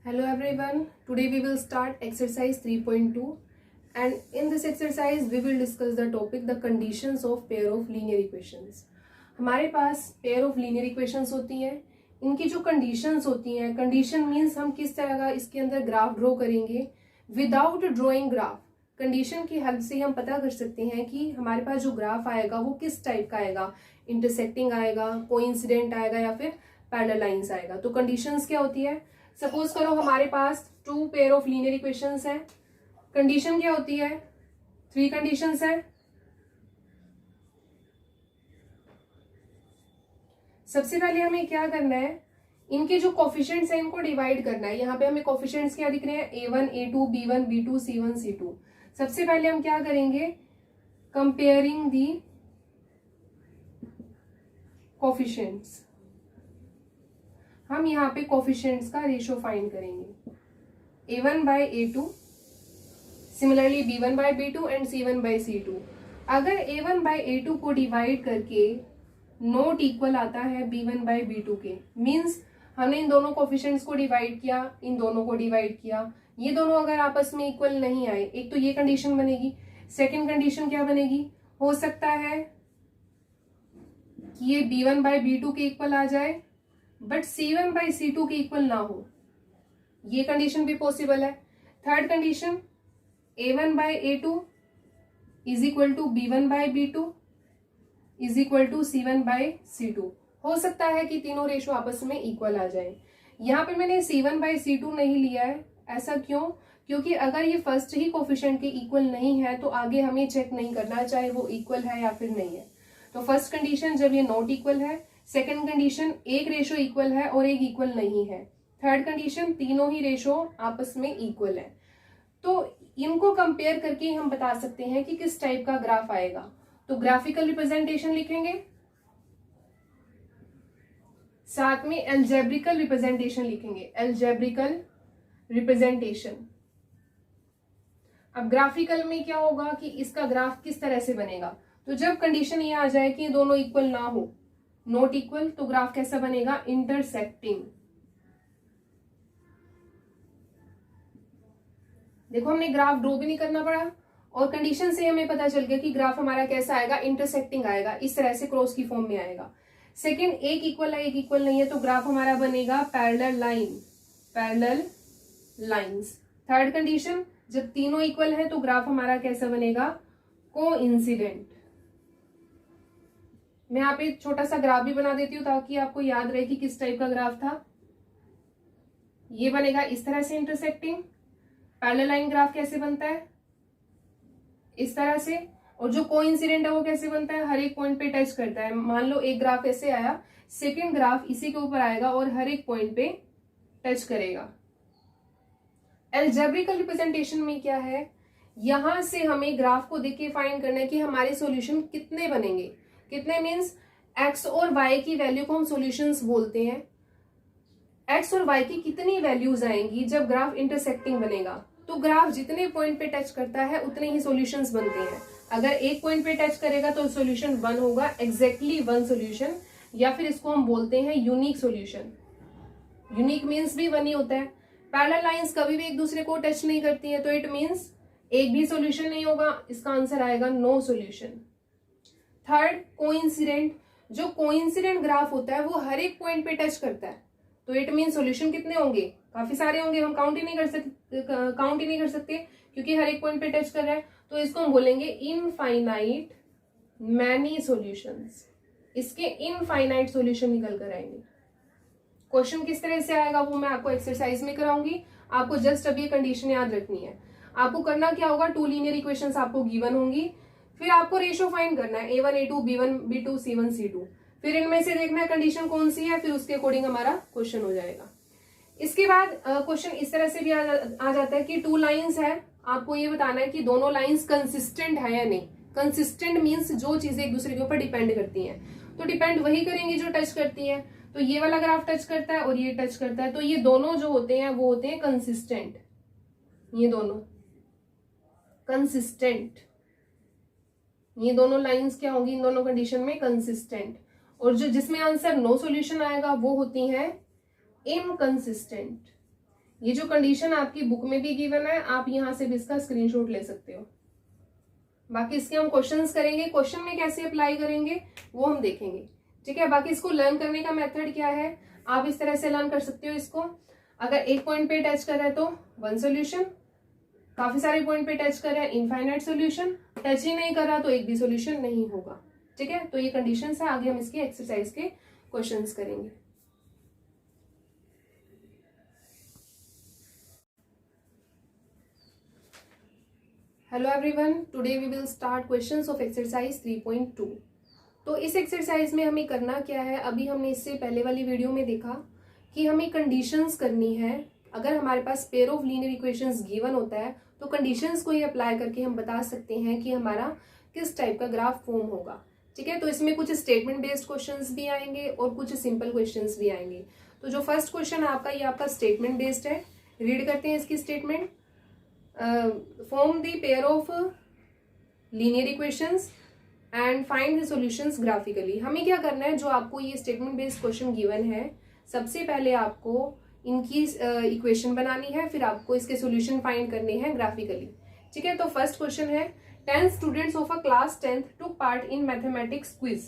Hello everyone, today we will start exercise 3.2 and in this exercise we will discuss the topic the conditions of pair of linear equations. हमारे पास pair of linear equations होती हैं, इनकी जो conditions होती हैं, condition means हम किस तरह का इसके अंदर ग्राफ ड्रॉ करेंगे. विदाउट ड्रॉइंग ग्राफ कंडीशन की हेल्प से हम पता कर सकते हैं कि हमारे पास जो ग्राफ आएगा वो किस टाइप का आएगा, इंटरसेक्टिंग आएगा, कोइंसिडेंट आएगा या फिर पैरेलल लाइंस आएगा. तो कंडीशंस क्या होती है, सपोज करो हमारे पास two pair of linear equations हैं. कंडीशन क्या होती है, थ्री कंडीशंस है. सबसे पहले हमें क्या करना है, इनके जो कोफिशिएंट्स हैं इनको डिवाइड करना है. यहाँ पे हमें कोफिशिएंट्स क्या दिख रहे हैं, A1, A2, B1, B2, C1, C2. सबसे पहले हम क्या करेंगे, कंपेयरिंग दी कोफिशिएंट्स. हम यहाँ पे कोफिशिएंट्स का रेशो फाइंड करेंगे. A1 by A2, similarly B1 by B2 and C1 by C2. अगर A1 by A2 को डिवाइड करके नॉट इक्वल आता है B1 by B2 के, मीन्स हमने इन दोनों कोफिशिएंट्स को डिवाइड किया, इन दोनों को डिवाइड किया, ये दोनों अगर आपस में इक्वल नहीं आए, एक तो ये कंडीशन बनेगी. सेकंड कंडीशन क्या बनेगी, हो सकता है कि ये B1 by B2 के इक्वल आ जाए बट C1 by C2 के इक्वल ना हो, ये कंडीशन भी पॉसिबल है. Third condition, A1 by A2 is equal to B1 by B2 is equal to C1 by C2. हो सकता है कि तीनों रेशो आपस में इक्वल आ जाए. यहाँ पे मैंने C1 by C2 नहीं लिया है, ऐसा क्यों, क्योंकि अगर ये फर्स्ट ही कोफिशिएंट के इक्वल नहीं है तो आगे हमें चेक नहीं करना चाहे वो इक्वल है या फिर नहीं है. तो फर्स्ट कंडीशन जब ये नॉट इक्वल है, सेकेंड कंडीशन एक रेशो इक्वल है और एक इक्वल नहीं है, थर्ड कंडीशन तीनों ही रेशो आपस में इक्वल है. तो इनको कंपेयर करके हम बता सकते हैं कि किस टाइप का ग्राफ आएगा. तो ग्राफिकल रिप्रेजेंटेशन लिखेंगे, साथ में एल्जेब्रिकल रिप्रेजेंटेशन लिखेंगे. Algebraical representation. अब ग्राफिकल में क्या होगा कि इसका ग्राफ किस तरह से बनेगा, तो जब कंडीशन ये आ जाए कि दोनों इक्वल ना हो, नॉट इक्वल, तो ग्राफ कैसा बनेगा, इंटरसेक्टिंग. देखो हमने ग्राफ ड्रॉ भी नहीं करना पड़ा और कंडीशन से हमें पता चल गया कि ग्राफ हमारा कैसा आएगा, इंटरसेक्टिंग आएगा, इस तरह से क्रॉस की फॉर्म में आएगा. सेकंड, एक इक्वल है एक इक्वल नहीं है, तो ग्राफ हमारा बनेगा parallel line, parallel lines. Third condition, जब तीनों इक्वल है तो ग्राफ हमारा कैसा बनेगा, कोइंसिडेंट. मैं यहाँ पे छोटा सा ग्राफ भी बना देती हूँ ताकि आपको याद रहे कि किस टाइप का ग्राफ था. ये बनेगा इस तरह से इंटरसेक्टिंग. पैरेलल लाइन ग्राफ कैसे बनता है, इस तरह से. और जो कोइंसिडेंट है वो कैसे बनता है, हर एक पॉइंट पे टच करता है. मान लो एक ग्राफ ऐसे आया, सेकंड ग्राफ इसी के ऊपर आएगा और हर एक पॉइंट पे टच करेगा. एल्जेब्रिकल रिप्रेजेंटेशन में क्या है, यहां से हमें ग्राफ को देख के फाइंड करना है कि हमारे सॉल्यूशन कितने बनेंगे. कितने मीन्स एक्स और वाई की वैल्यू को हम सॉल्यूशंस बोलते हैं. एक्स और वाई की कितनी वैल्यूज आएंगी जब ग्राफ इंटरसेक्टिंग बनेगा, तो ग्राफ जितने पॉइंट पे टच करता है उतने ही सॉल्यूशंस बनते हैं. अगर एक पॉइंट पे टच करेगा तो सॉल्यूशन वन होगा, एग्जैक्टली वन सॉल्यूशन, या फिर इसको हम बोलते हैं यूनिक सॉल्यूशन. यूनिक मीन्स भी वन ही होता है. पैरेलल लाइंस कभी भी एक दूसरे को टच नहीं करती है, तो इट मीन्स एक भी सॉल्यूशन नहीं होगा. इसका आंसर आएगा नो सॉल्यूशन. Third, coincident. जो कोइंसिडेंट ग्राफ होता है वो हर एक पॉइंट पे टच करता है, तो इट मीन सॉल्यूशन कितने होंगे, काफी सारे होंगे. हम काउंट ही नहीं कर सकते क्योंकि हर एक पॉइंट पे टच कर रहा है. तो इसको हम बोलेंगे इनफाइनाइट मैनी सॉल्यूशंस. इसके इनफाइनाइट सॉल्यूशन निकल कर आएंगे. क्वेश्चन किस तरह से आएगा वो मैं आपको एक्सरसाइज में कराऊंगी. आपको जस्ट अब ये कंडीशन याद रखनी है. आपको करना क्या होगा, टू लीनियर इक्वेशंस आपको गिवन होंगी, फिर आपको रेशो फाइंड करना है, A1, A2, B1, B2, C1, C2. फिर इनमें से देखना है कंडीशन कौन सी है, फिर उसके अकॉर्डिंग हमारा क्वेश्चन हो जाएगा. इसके बाद क्वेश्चन इस तरह से भी आ जाता है कि टू लाइंस है, आपको ये बताना है कि दोनों लाइंस कंसिस्टेंट है या नहीं. कंसिस्टेंट मीन्स जो चीजें एक दूसरे के ऊपर डिपेंड करती हैं, तो डिपेंड वही करेंगी जो टच करती है. तो ये वाला ग्राफ टच करता है और ये टच करता है, तो ये दोनों जो होते हैं वो होते हैं कंसिस्टेंट. ये दोनों कंसिस्टेंट, ये दोनों लाइंस क्या होंगी इन दोनों कंडीशन में, कंसिस्टेंट. और जो जिसमें आंसर नो सॉल्यूशन आएगा वो होती हैं इनकंसिस्टेंट. ये जो कंडीशन आपकी बुक में भी गिवन है, आप यहाँ से भी इसका स्क्रीनशॉट ले सकते हो। बाकी इसके हम क्वेश्चंस करेंगे, क्वेश्चन में कैसे अप्लाई करेंगे वो हम देखेंगे, ठीक है। बाकी इसको लर्न करने का मेथड क्या है, आप इस तरह से लर्न कर सकते हो इसको। अगर एक पॉइंट पे टच कर रहा है तो 1 सॉल्यूशन, काफी सारे पॉइंट पे टच कर रहा है इनफाइनाइट सॉल्यूशन, टच ही नहीं कर रहा तो एक भी सॉल्यूशन नहीं होगा, ठीक है। तो ये कंडीशंस है, आगे हम इसके एक्सरसाइज के क्वेश्चंस करेंगे। Hello everyone, today we will start questions of exercise 3.2। तो इस एक्सरसाइज में हमें करना क्या है, अभी हमने इससे पहले वाली वीडियो में देखा कि हमें कंडीशंस करनी है। अगर हमारे पास pair of linear equations given होता है तो कंडीशंस को ही अप्लाई करके हम बता सकते हैं कि हमारा किस टाइप का ग्राफ फॉर्म होगा, ठीक है। तो इसमें कुछ स्टेटमेंट बेस्ड क्वेश्चंस भी आएंगे और कुछ सिंपल क्वेश्चंस भी आएंगे। तो जो फर्स्ट क्वेश्चन है आपका, ये आपका स्टेटमेंट बेस्ड है। रीड करते हैं इसकी statement. Form the pair of linear equations and find the solutions graphically. हमें क्या करना है, जो आपको ये स्टेटमेंट बेस्ड क्वेश्चन गिवन है, सबसे पहले आपको इनकी इक्वेशन बनानी है, फिर आपको इसके सॉल्यूशन फाइंड करने हैं ग्राफिकली, ठीक है। तो फर्स्ट क्वेश्चन है, 10 students of a class 10th took part in mathematics quiz.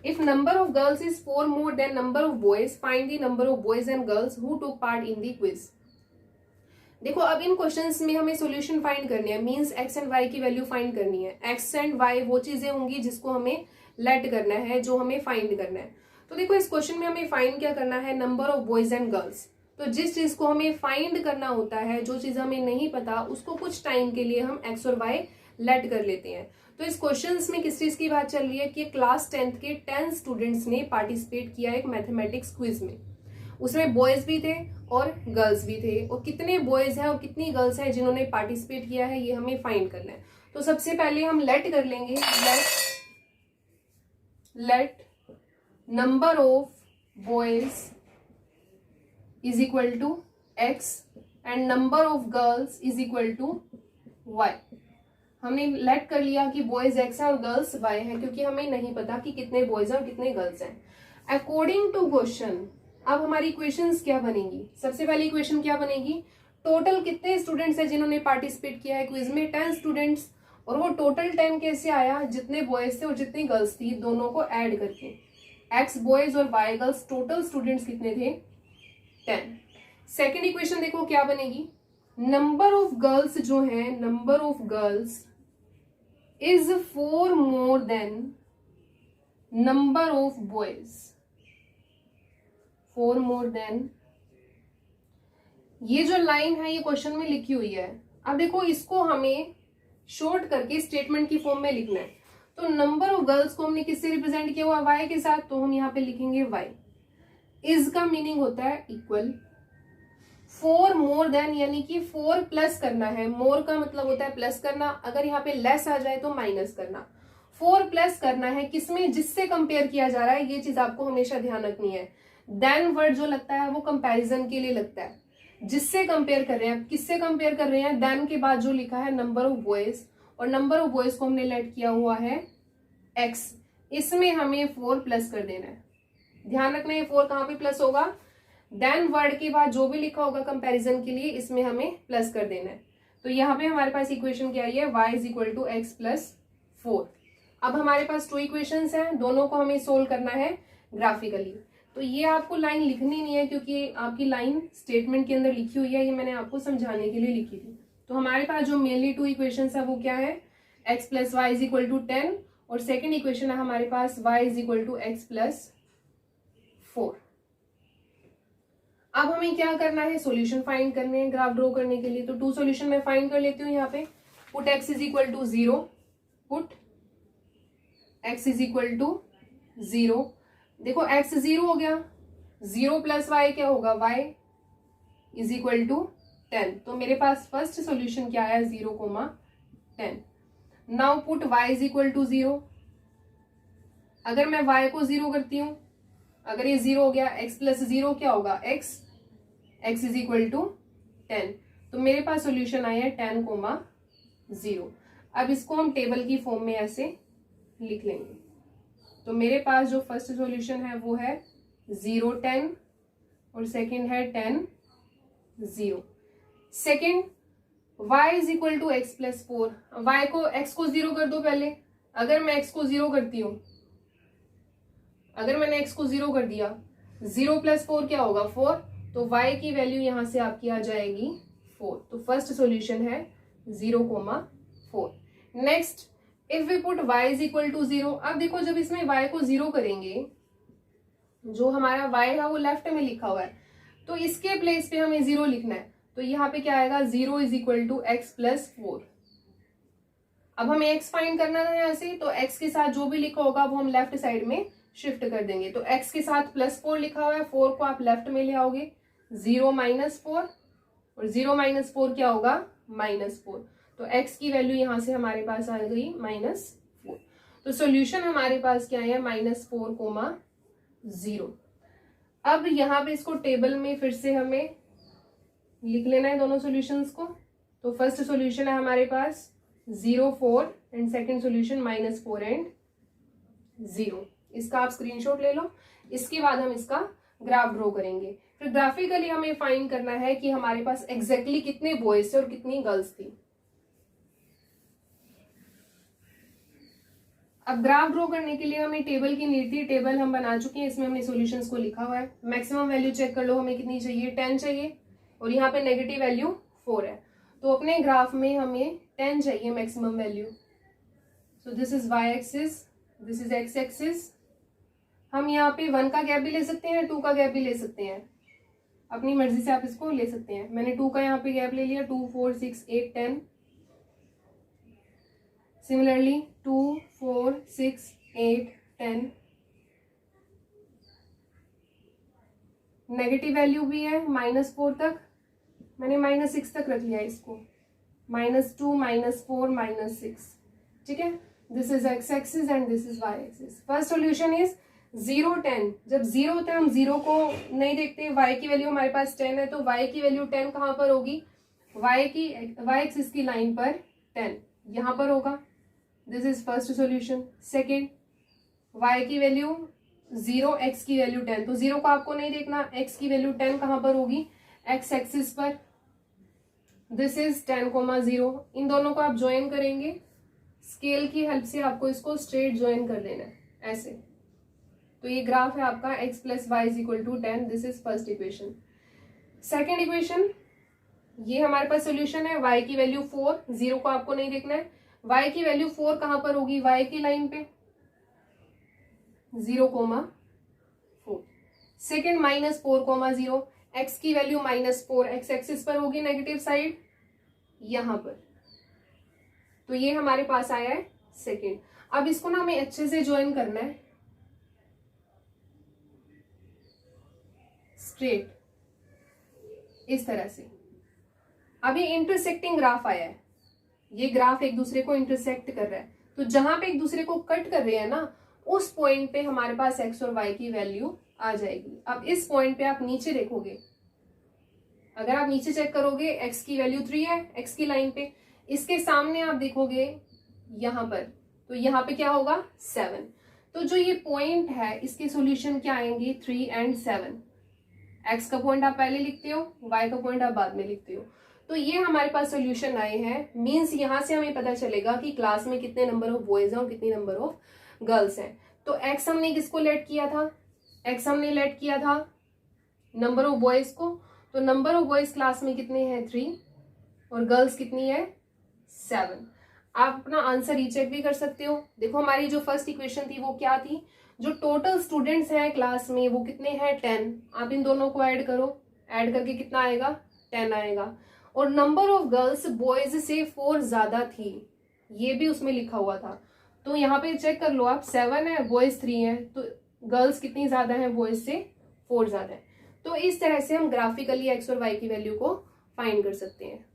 If number of girls is 4 more than number of boys, find the number of boys and girls who took part in the quiz. देखो अब इन questions में हमें solution find करनी है, means x and Y की value find करनी है। X and Y वो चीजें होंगी जिसको हमें लेट करना है, जो हमें फाइंड करना है। तो देखो इस क्वेश्चन में हमें फाइंड क्या करना है, number of boys and girls. तो जिस चीज को हमें फाइंड करना होता है, जो चीज हमें नहीं पता, उसको कुछ टाइम के लिए हम एक्स और वाई लेट कर लेते हैं। तो इस क्वेश्चंस में किस चीज की बात चल रही है कि क्लास 10th के 10 स्टूडेंट्स ने पार्टिसिपेट किया एक मैथमेटिक्स क्विज में। उसमें बॉयज भी थे और गर्ल्स भी थे, और कितने बॉयज हैं और कितनी गर्ल्स हैं जिन्होंने पार्टिसिपेट किया है, ये हमें फाइंड करना है। तो सबसे पहले हम लेट कर लेंगे, let number of boys is equal to X and number of girls is equal to Y. हमने लेट कर लिया कि बॉयज एक्स है और गर्ल्स वाई है, क्योंकि हमें नहीं पता कि कितने बॉयज हैं और कितने गर्ल्स हैं। अकॉर्डिंग टू क्वेश्चन, अब हमारी इक्वेशंस क्या बनेगी, सबसे पहली इक्वेशन क्या बनेगी, टोटल कितने स्टूडेंट्स हैं जिन्होंने पार्टिसिपेट किया है क्विज में, 10 स्टूडेंट्स। और वो टोटल 10 कैसे आया, जितने बॉयज थे और जितनी गर्ल्स थी दोनों को ऐड करके। एक्स बॉयज और वाई गर्ल्स, टोटल स्टूडेंट्स कितने थे, 10। सेकेंड इक्वेशन देखो क्या बनेगी, नंबर ऑफ गर्ल्स जो है, number of girls is 4 more than number of boys, 4 more than। ये जो लाइन है ये क्वेश्चन में लिखी हुई है। अब देखो इसको हमें शॉर्ट करके स्टेटमेंट की फॉर्म में लिखना है। तो नंबर ऑफ गर्ल्स को हमने किससे रिप्रेजेंट किया हुआ, वाई के साथ, तो हम यहाँ पे लिखेंगे वाई। इज का मीनिंग होता है इक्वल, 4 मोर देन यानी कि 4 प्लस करना है, मोर का मतलब होता है प्लस करना, अगर यहाँ पे लेस आ जाए तो माइनस करना। 4 प्लस करना है किसमें, जिससे कंपेयर किया जा रहा है, ये चीज आपको हमेशा ध्यान रखनी है। देन वर्ड जो लगता है वो कंपैरिजन के लिए लगता है, जिससे कंपेयर कर रहे हैं, किससे कंपेयर कर रहे हैं, देन के बाद जो लिखा है नंबर ऑफ बॉयज, और नंबर ऑफ बॉयज को हमने लेट किया हुआ है एक्स, इसमें हमें 4 प्लस कर देना है। ध्यान रखना है 4 कहाँ पे प्लस होगा, देन वर्ड के बाद जो भी लिखा होगा कंपैरिजन के लिए, इसमें हमें प्लस कर देना है। तो यहाँ पे हमारे पास इक्वेशन क्या है, y is equal to x plus 4। अब हमारे पास 2 इक्वेशंस हैं, दोनों को हमें सोल्व करना है ग्राफिकली। तो ये आपको लाइन लिखनी नहीं है, क्योंकि आपकी लाइन स्टेटमेंट के अंदर लिखी हुई है, ये मैंने आपको समझाने के लिए लिखी थी। तो हमारे पास जो मेनली 2 इक्वेशंस है वो क्या है, X plus Y is equal to 10, और सेकेंड इक्वेशन है हमारे पास y is equal to x plus 4। अब हमें क्या करना है, सॉल्यूशन फाइंड करने हैं ग्राफ ड्रॉ करने के लिए। तो 2 सॉल्यूशन मैं फाइंड कर लेती हूँ यहाँ पे। Put x is equal to 0, put x is equal to 0। देखो x 0 हो गया, 0 प्लस y क्या होगा, y इज इक्वल टू 10। तो मेरे पास फर्स्ट सॉल्यूशन क्या आया, 0,10। Now put y is equal to 0। अगर मैं y को 0 करती हूँ, अगर ये 0 हो गया, x प्लस 0 क्या होगा, x इज इक्वल टू 10। तो मेरे पास सॉल्यूशन आया है 10,0। अब इसको हम टेबल की फॉर्म में ऐसे लिख लेंगे। तो मेरे पास जो फर्स्ट सॉल्यूशन है वो है 0, 10, और सेकंड है 10, 0। Second, y is equal to x plus 4। y को x को 0 कर दो पहले। अगर मैं x को 0 करती हूं, अगर मैंने x को 0 कर दिया, 0 प्लस 4 क्या होगा 4, तो y की वैल्यू यहां से आपकी आ जाएगी 4। तो फर्स्ट सॉल्यूशन है 0,4। Next, if we put y is equal to 0। अब देखो जब इसमें y को 0 करेंगे, जो हमारा y है वो लेफ्ट में लिखा हुआ है, तो इसके प्लेस पे हमें 0 लिखना है। तो यहाँ पे क्या आएगा, 0 is equal to x plus 4। अब हमें x फाइंड करना है यहाँ से, तो x के साथ जो भी लिखा होगा वो हम लेफ्ट साइड में शिफ्ट कर देंगे। तो x के साथ +4 लिखा हुआ है, 4 को आप लेफ्ट में ले आओगे, 0 माइनस 4, और 0 माइनस 4 क्या होगा, -4। तो x की वैल्यू यहां से हमारे पास आ गई -4। तो सॉल्यूशन हमारे पास क्या है, -4,0। अब यहाँ पे इसको टेबल में फिर से हमें लिख लेना है दोनों सॉल्यूशंस को। तो फर्स्ट सॉल्यूशन है हमारे पास 0, 4 एंड सेकेंड सॉल्यूशन -4 एंड 0। इसका आप स्क्रीनशॉट ले लो। इसके बाद हम इसका ग्राफ ड्रॉ करेंगे। फिर ग्राफिकली हमें फाइंड करना है कि हमारे पास एग्जैक्टली कितने बॉयज थे और कितनी गर्ल्स थी। अब ग्राफ ड्रॉ करने के लिए हमें टेबल की नीड थी। टेबल हम बना चुके हैं, इसमें हमने सॉल्यूशंस को लिखा हुआ है। मैक्सिमम वैल्यू चेक कर लो, हमें कितनी चाहिए, 10 चाहिए, और यहाँ पे नेगेटिव वैल्यू 4 है। तो अपने ग्राफ में हमें 10 चाहिए maximum value. So this is y axis, this is x axis. हम यहाँ पे 1 का गैप भी ले सकते हैं, 2 का गैप भी ले सकते हैं, अपनी मर्जी से आप इसको ले सकते हैं। मैंने 2 का यहाँ पे गैप ले लिया, 2, 4, 6, 8, 10। सिमिलरली 2, 4, 6, 8, 10। नेगेटिव वैल्यू भी है -4 तक, मैंने -6 तक रख लिया इसको, -2, -4, -6। ठीक है, this is x axis and this is y axis. First solution is 0, 10। जब 0 होता है हम 0 को नहीं देखते, y की वैल्यू हमारे पास 10 है, तो y की वैल्यू 10 कहां पर होगी, y एक्सिस की लाइन पर 10 यहां पर होगा। This is first solution. Second, y की वैल्यू 0, x की वैल्यू 10, तो 0 को आपको नहीं देखना, x की वैल्यू 10 कहां पर होगी, x एक्सिस पर। This is 10,0। इन दोनों को आप ज्वाइन करेंगे, स्केल की हेल्प से आपको इसको स्ट्रेट ज्वाइन कर देना है ऐसे। तो ये ग्राफ है आपका x plus Y is equal to 10। This is first equation. Second equation, ये हमारे पास सोल्यूशन है। y की वैल्यू 4, 0 को आपको नहीं देखना है, y की वैल्यू 4 कहां पर होगी, y की लाइन पे 0,4। सेकेंड -4,0, x की वैल्यू -4, x एक्सिस पर होगी नेगेटिव साइड यहां पर। तो ये हमारे पास आया है सेकेंड। अब इसको ना हमें अच्छे से ज्वाइन करना है स्ट्रेट इस तरह से। अभी इंटरसेक्टिंग ग्राफ आया है, ये ग्राफ एक दूसरे को इंटरसेक्ट कर रहा है, तो जहां पे एक दूसरे को कट कर रहे हैं ना, उस पॉइंट पे हमारे पास x और y की वैल्यू आ जाएगी। अब इस पॉइंट पे आप नीचे देखोगे, अगर आप नीचे चेक करोगे x की वैल्यू 3 है x की लाइन पे, इसके सामने आप देखोगे यहां पर, तो यहां पे क्या होगा 7। तो जो ये पॉइंट है इसके सॉल्यूशन क्या आएंगे 3 एंड 7। x का पॉइंट आप पहले लिखते हो, y का पॉइंट आप बाद में लिखते हो। तो ये हमारे पास सॉल्यूशन आए हैं। मींस यहां से हमें पता चलेगा कि क्लास में कितने नंबर ऑफ बॉयज हैं और कितने नंबर ऑफ गर्ल्स हैं। तो x हमने किसको लेट किया था, x हमने लेट किया था नंबर ऑफ बॉयज को। तो नंबर ऑफ बॉयज क्लास में कितने हैं 3 और गर्ल्स कितनी है 7। आप अपना आंसर रीचेक भी कर सकते हो। देखो हमारी जो फर्स्ट इक्वेशन थी वो क्या थी, जो टोटल स्टूडेंट्स हैं क्लास में वो कितने हैं 10। आप इन दोनों को ऐड करो, ऐड करके कितना आएगा 10 आएगा। और नंबर ऑफ गर्ल्स बॉयज से 4 ज्यादा थी, ये भी उसमें लिखा हुआ था। तो यहाँ पे चेक कर लो आप, 7 है बॉयज 3 है, तो गर्ल्स कितनी ज्यादा है बॉयज से 4 ज्यादा है। तो इस तरह से हम ग्राफिकली एक्स और वाई की वैल्यू को फाइंड कर सकते हैं।